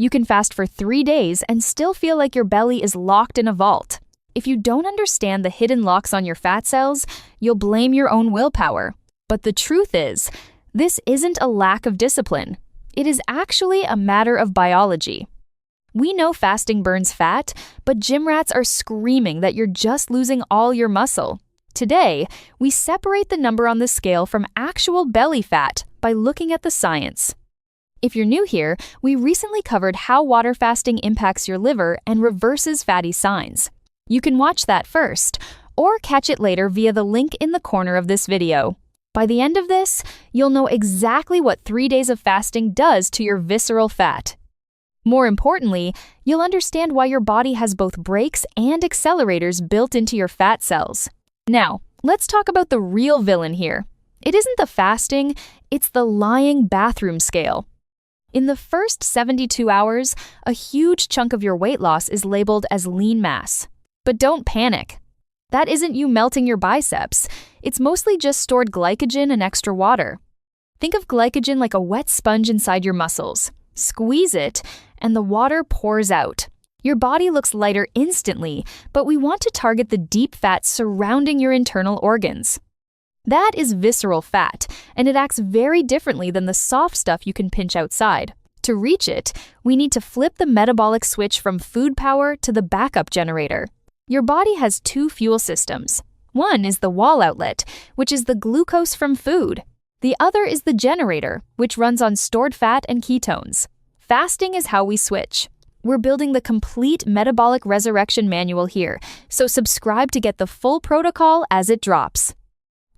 You can fast for 3 days and still feel like your belly is locked in a vault. If you don't understand the hidden locks on your fat cells, you'll blame your own willpower. But the truth is, this isn't a lack of discipline. It is actually a matter of biology. We know fasting burns fat, but gym rats are screaming that you're just losing all your muscle. Today, we separate the number on the scale from actual belly fat by looking at the science. If you're new here, we recently covered how water fasting impacts your liver and reverses fatty signs. You can watch that first, or catch it later via the link in the corner of this video. By the end of this, you'll know exactly what 3 days of fasting does to your visceral fat. More importantly, you'll understand why your body has both brakes and accelerators built into your fat cells. Now, let's talk about the real villain here. It isn't the fasting, it's the lying bathroom scale. In the first 72 hours, a huge chunk of your weight loss is labeled as lean mass. But don't panic. That isn't you melting your biceps. It's mostly just stored glycogen and extra water. Think of glycogen like a wet sponge inside your muscles. Squeeze it, and the water pours out. Your body looks lighter instantly, but we want to target the deep fat surrounding your internal organs. That is visceral fat, and it acts very differently than the soft stuff you can pinch outside. To reach it, we need to flip the metabolic switch from food power to the backup generator. Your body has 2 fuel systems. One is the wall outlet, which is the glucose from food. The other is the generator, which runs on stored fat and ketones. Fasting is how we switch. We're building the complete metabolic resurrection manual here, so subscribe to get the full protocol as it drops.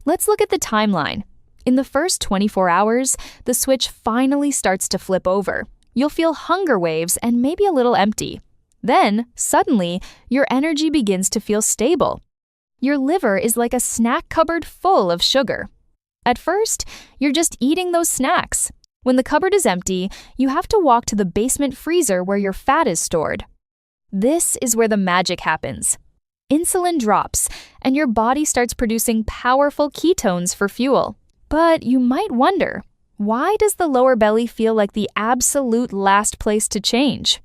Let's look at the timeline. In the first 24 hours, the switch finally starts to flip over. You'll feel hunger waves and maybe a little empty. Then, suddenly, your energy begins to feel stable. Your liver is like a snack cupboard full of sugar. At first, you're just eating those snacks. When the cupboard is empty, you have to walk to the basement freezer where your fat is stored. This is where the magic happens. Insulin drops, and your body starts producing powerful ketones for fuel. But you might wonder, why does the lower belly feel like the absolute last place to change?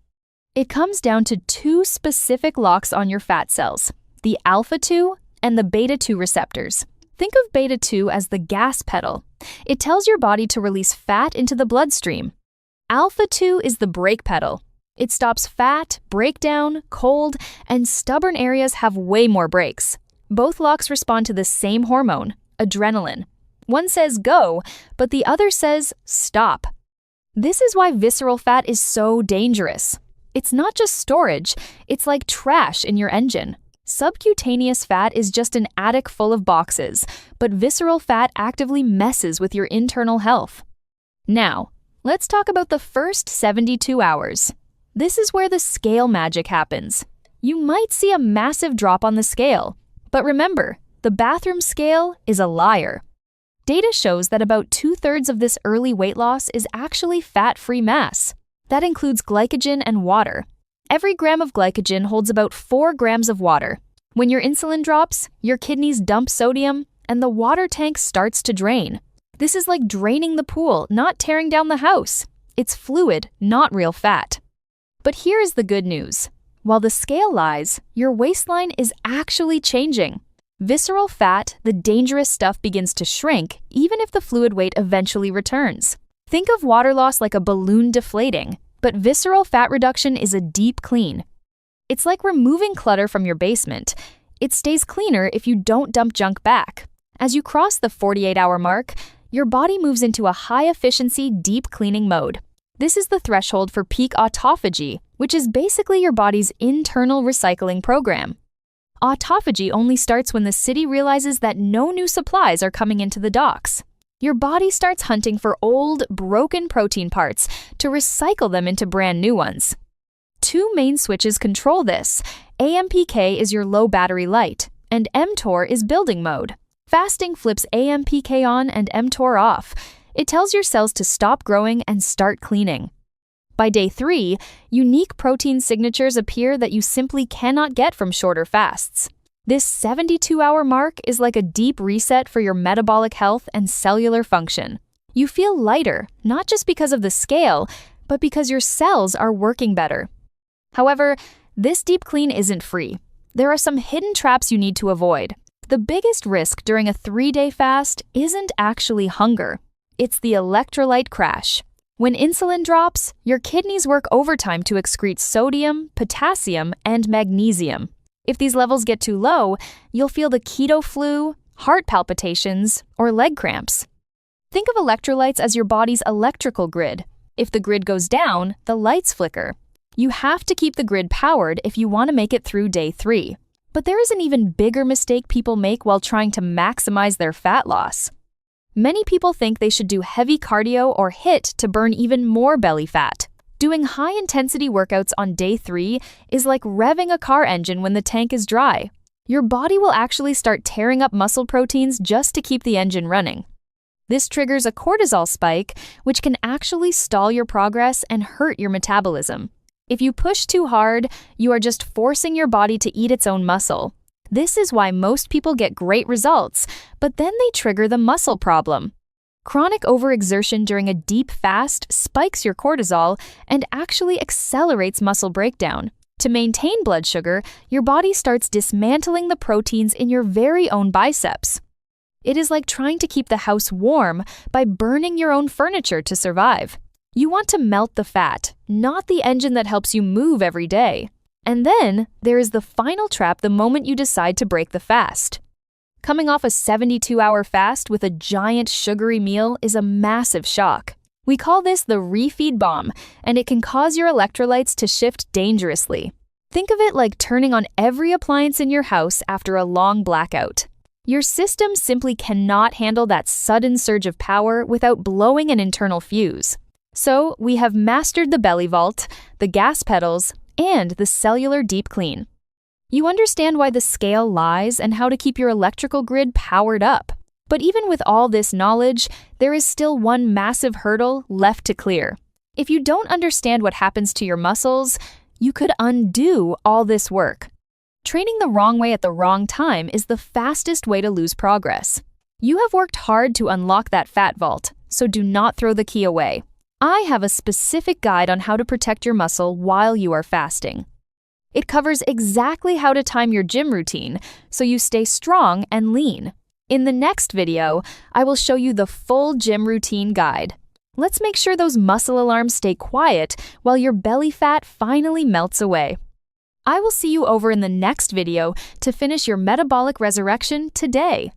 It comes down to 2 specific locks on your fat cells, the alpha-2 and the beta-2 receptors. Think of beta-2 as the gas pedal. It tells your body to release fat into the bloodstream. Alpha-2 is the brake pedal. It stops fat, breakdown, cold, and stubborn areas have way more brakes. Both locks respond to the same hormone, adrenaline. One says go, but the other says stop. This is why visceral fat is so dangerous. It's not just storage, it's like trash in your engine. Subcutaneous fat is just an attic full of boxes, but visceral fat actively messes with your internal health. Now, let's talk about the first 72 hours. This is where the scale magic happens. You might see a massive drop on the scale, but remember, the bathroom scale is a liar. Data shows that about 2/3 of this early weight loss is actually fat-free mass. That includes glycogen and water. Every gram of glycogen holds about 4 grams of water. When your insulin drops, your kidneys dump sodium, and the water tank starts to drain. This is like draining the pool, not tearing down the house. It's fluid, not real fat. But here is the good news. While the scale lies, your waistline is actually changing. Visceral fat, the dangerous stuff, begins to shrink even if the fluid weight eventually returns. Think of water loss like a balloon deflating, but visceral fat reduction is a deep clean. It's like removing clutter from your basement. It stays cleaner if you don't dump junk back. As you cross the 48-hour mark, your body moves into a high-efficiency deep cleaning mode. This is the threshold for peak autophagy, which is basically your body's internal recycling program. Autophagy only starts when the city realizes that no new supplies are coming into the docks. Your body starts hunting for old, broken protein parts to recycle them into brand new ones. 2 main switches control this. AMPK is your low battery light, and mTOR is building mode. Fasting flips AMPK on and mTOR off. It tells your cells to stop growing and start cleaning. By day 3, unique protein signatures appear that you simply cannot get from shorter fasts. This 72-hour mark is like a deep reset for your metabolic health and cellular function. You feel lighter, not just because of the scale, but because your cells are working better. However, this deep clean isn't free. There are some hidden traps you need to avoid. The biggest risk during a 3-day fast isn't actually hunger. It's the electrolyte crash. When insulin drops, your kidneys work overtime to excrete sodium, potassium, and magnesium. If these levels get too low, you'll feel the keto flu, heart palpitations, or leg cramps. Think of electrolytes as your body's electrical grid. If the grid goes down, the lights flicker. You have to keep the grid powered if you want to make it through day 3. But there is an even bigger mistake people make while trying to maximize their fat loss. Many people think they should do heavy cardio or HIIT to burn even more belly fat. Doing high-intensity workouts on day 3 is like revving a car engine when the tank is dry. Your body will actually start tearing up muscle proteins just to keep the engine running. This triggers a cortisol spike, which can actually stall your progress and hurt your metabolism. If you push too hard, you are just forcing your body to eat its own muscle. This is why most people get great results, but then they trigger the muscle problem. Chronic overexertion during a deep fast spikes your cortisol and actually accelerates muscle breakdown. To maintain blood sugar, your body starts dismantling the proteins in your very own biceps. It is like trying to keep the house warm by burning your own furniture to survive. You want to melt the fat, not the engine that helps you move every day. And then, there is the final trap the moment you decide to break the fast. Coming off a 72-hour fast with a giant sugary meal is a massive shock. We call this the refeed bomb, and it can cause your electrolytes to shift dangerously. Think of it like turning on every appliance in your house after a long blackout. Your system simply cannot handle that sudden surge of power without blowing an internal fuse. So, we have mastered the belly vault, the gas pedals, and the cellular deep clean. You understand why the scale lies and how to keep your electrical grid powered up. But even with all this knowledge, there is still one massive hurdle left to clear. If you don't understand what happens to your muscles, you could undo all this work. Training the wrong way at the wrong time is the fastest way to lose progress. You have worked hard to unlock that fat vault, so do not throw the key away. I have a specific guide on how to protect your muscle while you are fasting. It covers exactly how to time your gym routine so you stay strong and lean. In the next video, I will show you the full gym routine guide. Let's make sure those muscle alarms stay quiet while your belly fat finally melts away. I will see you over in the next video to finish your metabolic resurrection today.